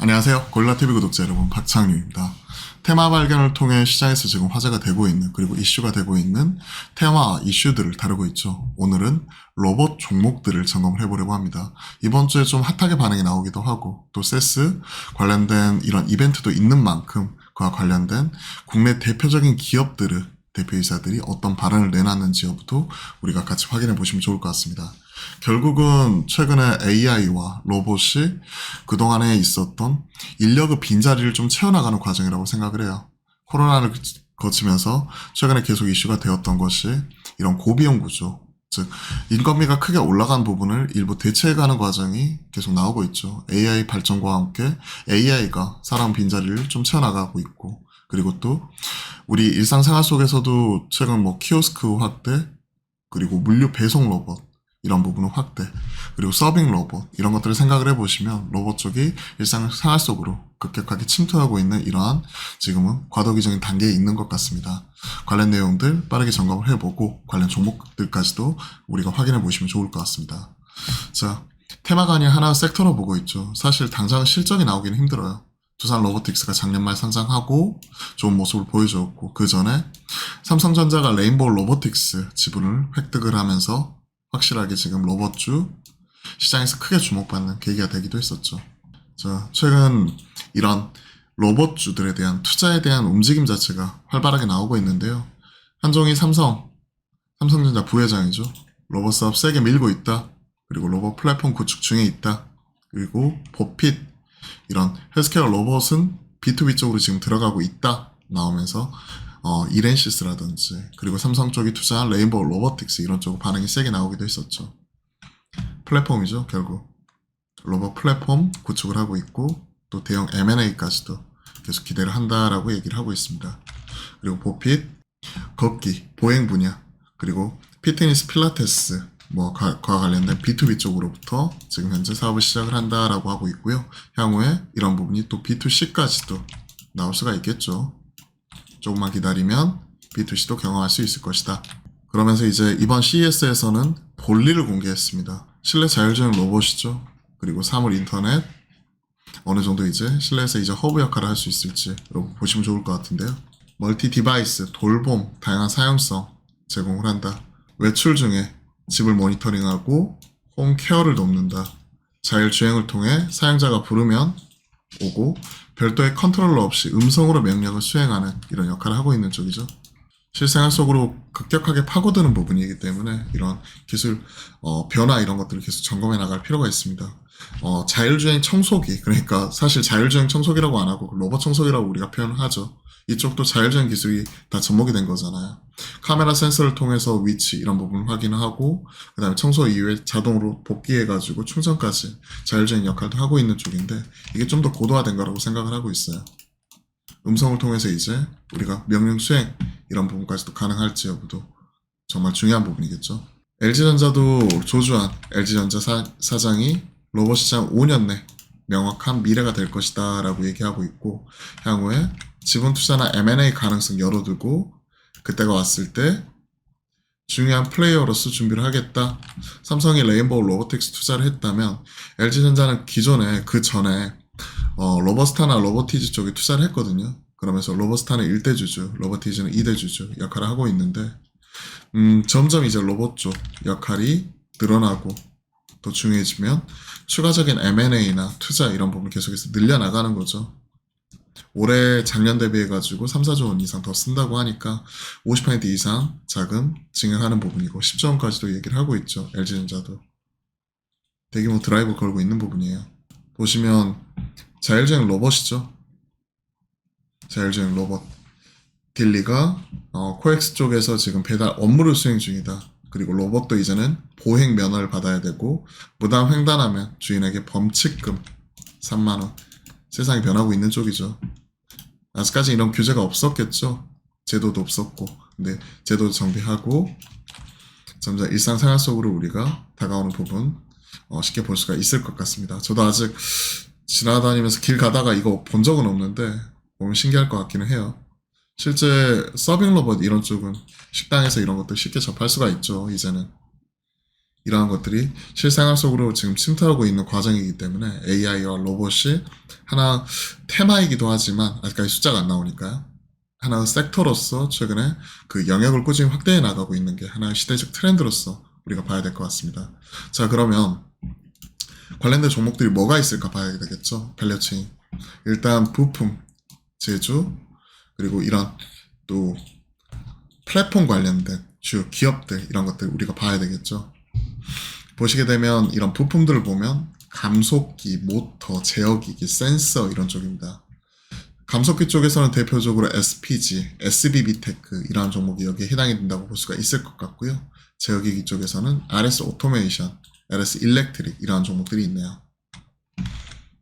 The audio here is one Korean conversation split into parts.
안녕하세요. 고릴라TV 구독자 여러분, 박창규입니다. 테마 발견을 통해 시장에서 지금 화제가 되고 있는, 그리고 이슈가 되고 있는 테마 이슈들을 다루고 있죠. 오늘은 로봇 종목들을 점검을 해보려고 합니다. 이번 주에 좀 핫하게 반응이 나오기도 하고, 또 세스 관련된 이런 이벤트도 있는 만큼 그와 관련된 국내 대표적인 기업들의 대표이사들이 어떤 발언을 내놨는지 여부도 우리가 같이 확인해 보시면 좋을 것 같습니다. 결국은 최근에 AI와 로봇이 그동안에 있었던 인력의 빈자리를 좀 채워나가는 과정이라고 생각을 해요. 코로나를 거치면서 최근에 계속 이슈가 되었던 것이 이런 고비용 구조, 즉 인건비가 크게 올라간 부분을 일부 대체해가는 과정이 계속 나오고 있죠. AI 발전과 함께 AI가 사람 빈자리를 좀 채워나가고 있고, 그리고 또 우리 일상생활 속에서도 최근 키오스크 확대, 그리고 물류 배송 로봇 이런 부분은 확대, 그리고 서빙 로봇 이런 것들을 생각을 해보시면 로봇 쪽이 일상생활 속으로 급격하게 침투하고 있는 이러한 지금은 과도기적인 단계에 있는 것 같습니다. 관련 내용들 빠르게 점검을 해보고 관련 종목들까지도 우리가 확인해 보시면 좋을 것 같습니다. 자, 테마가 아닌 하나의 섹터로 보고 있죠. 사실 당장 실적이 나오기는 힘들어요. 두산 로보틱스가 작년 말 상장하고 좋은 모습을 보여줬고, 그 전에 삼성전자가 레인보우 로보틱스 지분을 획득을 하면서 확실하게 지금 로봇주 시장에서 크게 주목받는 계기가 되기도 했었죠. 자, 최근 이런 로봇주들에 대한 투자에 대한 움직임 자체가 활발하게 나오고 있는데요. 한종희 삼성전자 부회장이죠. 로봇 사업 세게 밀고 있다. 그리고 로봇 플랫폼 구축 중에 있다. 그리고 보핏 이런 헬스케어 로봇은 B2B 쪽으로 지금 들어가고 있다 나오면서 이렌시스라든지 그리고 삼성 쪽이 투자한 레인보우 로보틱스 이런 쪽 반응이 세게 나오기도 했었죠. 플랫폼이죠. 결국 로봇 플랫폼 구축을 하고 있고, 또 대형 M&A까지도 계속 기대를 한다라고 얘기를 하고 있습니다. 그리고 보핏, 걷기, 보행 분야, 그리고 피트니스 필라테스 그와 관련된 B2B 쪽으로부터 지금 현재 사업을 시작을 한다라고 하고 있고요. 향후에 이런 부분이 또 B2C까지도 나올 수가 있겠죠. 조금만 기다리면 B2C도 경험할 수 있을 것이다. 그러면서 이제 이번 CES에서는 볼일을 공개했습니다. 실내 자율주행 로봇이죠. 그리고 사물 인터넷, 어느 정도 이제 실내에서 이제 허브 역할을 할 수 있을지 여러분 보시면 좋을 것 같은데요. 멀티 디바이스, 돌봄, 다양한 사용성 제공을 한다. 외출 중에 집을 모니터링하고 홈 케어를 돕는다. 자율주행을 통해 사용자가 부르면 오고 별도의 컨트롤러 없이 음성으로 명령을 수행하는 이런 역할을 하고 있는 쪽이죠. 실생활 속으로 급격하게 파고드는 부분이기 때문에 이런 기술 변화 이런 것들을 계속 점검해 나갈 필요가 있습니다. 자율주행 청소기, 그러니까 사실 자율주행 청소기라고 안 하고 로봇 청소기라고 우리가 표현을 하죠. 이쪽도 자율주행 기술이 다 접목이 된 거잖아요. 카메라 센서를 통해서 위치 이런 부분을 확인하고, 그 다음에 청소 이후에 자동으로 복귀해가지고 충전까지 자율주행 역할도 하고 있는 쪽인데, 이게 좀 더 고도화된 거라고 생각을 하고 있어요. 음성을 통해서 이제 우리가 명령 수행 이런 부분까지도 가능할지 여부도 정말 중요한 부분이겠죠. LG전자도 조주한 LG전자 사장이 로봇 시장 5년 내 명확한 미래가 될 것이다 라고 얘기하고 있고, 향후에 지분 투자나 M&A 가능성 열어두고 그때가 왔을 때 중요한 플레이어로서 준비를 하겠다. 삼성이 레인보우 로보틱스 투자를 했다면 LG전자는 기존에 그 전에 로버스타나 로보티즈 쪽에 투자를 했거든요. 그러면서 로버스타는 1대주주, 로보티즈는 2대주주 역할을 하고 있는데, 점점 이제 로봇 쪽 역할이 늘어나고 더 중요해지면 추가적인 M&A나 투자 이런 부분 계속해서 늘려나가는 거죠. 올해 작년 대비해가지고 3, 4조 원 이상 더 쓴다고 하니까 50% 이상 자금 증액하는 부분이고 10조 원까지도 얘기를 하고 있죠. LG전자도 대규모 드라이브 걸고 있는 부분이에요. 보시면 자율주행 로봇이죠. 자율주행 로봇 딜리가 코엑스 쪽에서 지금 배달 업무를 수행 중이다. 그리고 로봇도 이제는 보행 면허를 받아야 되고, 무단 횡단하면 주인에게 범칙금 3만원. 세상이 변하고 있는 쪽이죠. 아직까지 이런 규제가 없었겠죠. 제도도 없었고, 근데 제도 정비하고 점점 일상생활 속으로 우리가 다가오는 부분 쉽게 볼 수가 있을 것 같습니다. 저도 아직 지나다니면서 길 가다가 이거 본 적은 없는데 보면 신기할 것 같기는 해요. 실제 서빙 로봇 이런 쪽은 식당에서 이런 것들 쉽게 접할 수가 있죠, 이제는. 이러한 것들이 실생활 속으로 지금 침투하고 있는 과정이기 때문에 AI와 로봇이 하나 테마이기도 하지만 아직까지 숫자가 안 나오니까요. 하나의 섹터로서 최근에 그 영역을 꾸준히 확대해 나가고 있는 게 하나의 시대적 트렌드로서 우리가 봐야 될 것 같습니다. 자, 그러면 관련된 종목들이 뭐가 있을까 봐야 되겠죠. 밸류체인. 일단 부품, 제조, 그리고 이런 또 플랫폼 관련된 주요 기업들 이런 것들 우리가 봐야 되겠죠. 보시게 되면 이런 부품들을 보면 감속기, 모터, 제어기기, 센서 이런 쪽입니다. 감속기 쪽에서는 대표적으로 SPG, SBB테크 이러한 종목이 여기에 해당이 된다고 볼 수가 있을 것 같고요. 제어기기 쪽에서는 RS 오토메이션, LS 일렉트릭 이러한 종목들이 있네요.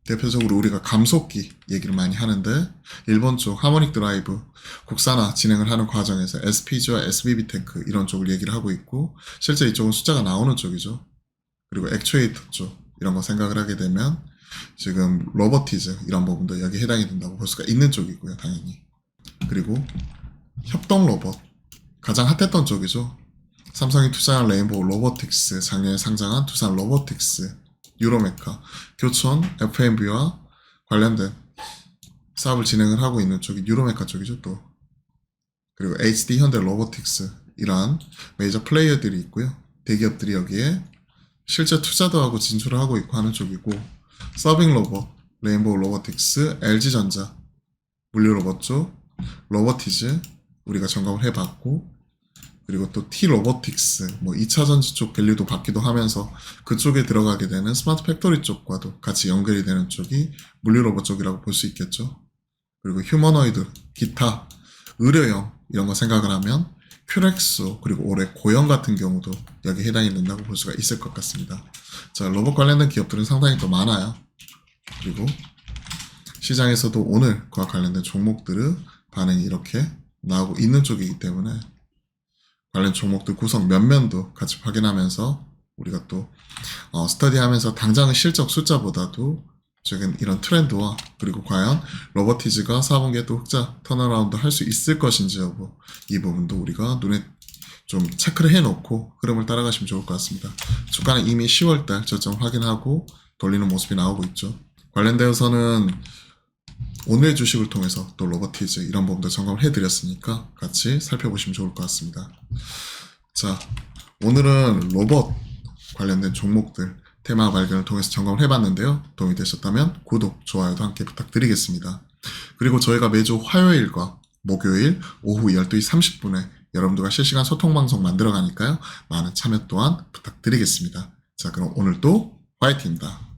대표적으로 우리가 감속기 얘기를 많이 하는데 일본 쪽 하모닉 드라이브 국산화 진행을 하는 과정에서 SPG와 SBB테크 이런 쪽을 얘기를 하고 있고 실제 이쪽은 숫자가 나오는 쪽이죠. 그리고 액추에이터 쪽 이런 거 생각을 하게 되면 지금 로보티즈 이런 부분도 여기 해당이 된다고 볼 수가 있는 쪽이고요. 당연히. 그리고 협동 로봇 가장 핫했던 쪽이죠. 삼성이 투자한 레인보우 로보틱스, 작년에 상장한 두산 로보틱스, 유로메카, 교촌, FMB와 관련된 사업을 진행을 하고 있는 쪽이 유로메카 쪽이죠 또. 그리고 HD 현대 로보틱스 이러한 메이저 플레이어들이 있고요. 대기업들이 여기에 실제 투자도 하고 진출을 하고 있고 하는 쪽이고 서빙 로봇, 레인보우 로보틱스, LG전자, 물류로봇 쪽, 로보티즈 우리가 점검을 해봤고 그리고 또 T-로보틱스, 뭐 2차전지 쪽 밸류도 받기도 하면서 그쪽에 들어가게 되는 스마트 팩토리 쪽과도 같이 연결이 되는 쪽이 물류로봇 쪽이라고 볼 수 있겠죠. 그리고 휴머노이드, 기타, 의료용 이런 거 생각을 하면 큐렉소 그리고 올해 고영 같은 경우도 여기 해당이 된다고 볼 수가 있을 것 같습니다. 자, 로봇 관련된 기업들은 상당히 더 많아요. 그리고 시장에서도 오늘 그와 관련된 종목들의 반응이 이렇게 나오고 있는 쪽이기 때문에 관련 종목들 구성 면면도 같이 확인하면서 우리가 또 스터디하면서 당장의 실적 숫자보다도 최근 이런 트렌드와 그리고 과연 로보티즈가 4분기에 또 흑자 턴어라운드 할 수 있을 것인지 여부 이 부분도 우리가 눈에 좀 체크를 해놓고 흐름을 따라가시면 좋을 것 같습니다. 주가는 이미 10월달 저점 확인하고 돌리는 모습이 나오고 있죠. 관련되어서는 오늘 주식을 통해서 또 로보티즈 이런 부분도 점검을 해드렸으니까 같이 살펴보시면 좋을 것 같습니다. 자, 오늘은 로봇 관련된 종목들 테마 발견을 통해서 점검을 해봤는데요. 도움이 되셨다면 구독, 좋아요도 함께 부탁드리겠습니다. 그리고 저희가 매주 화요일과 목요일 오후 12시 30분에 여러분들과 실시간 소통 방송 만들어 가니까요. 많은 참여 또한 부탁드리겠습니다. 자, 그럼 오늘도 화이팅입니다.